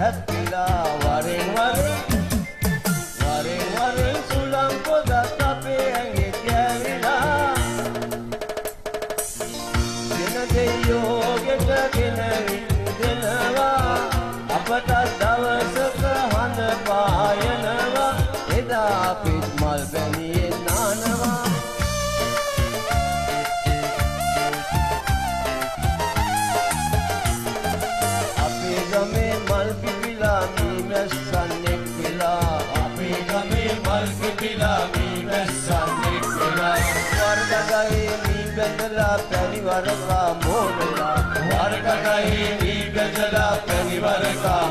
හැප්පිලා වරෙන් වරෙන් සුළං පොදත් අපේ ඇඟේ කැවිලා දෙන දෙයියෝ ගෙටගෙන විඳිනවා අපට දවසක හඳ පායනවා එදා අපිත් මල් බැනියෙන් නානවා අපේ ගමේ මල් පිපිලා මීමැස්සන් එක් වෙලා අපේ ගමේ මල් පිපිලා මීමැස්සන් එක් වෙලා වර්ගගයේ මී බැඳලා පැණිවරකා මෝරලා වර්ගගයේ මී බැඳලා පැණිවරකා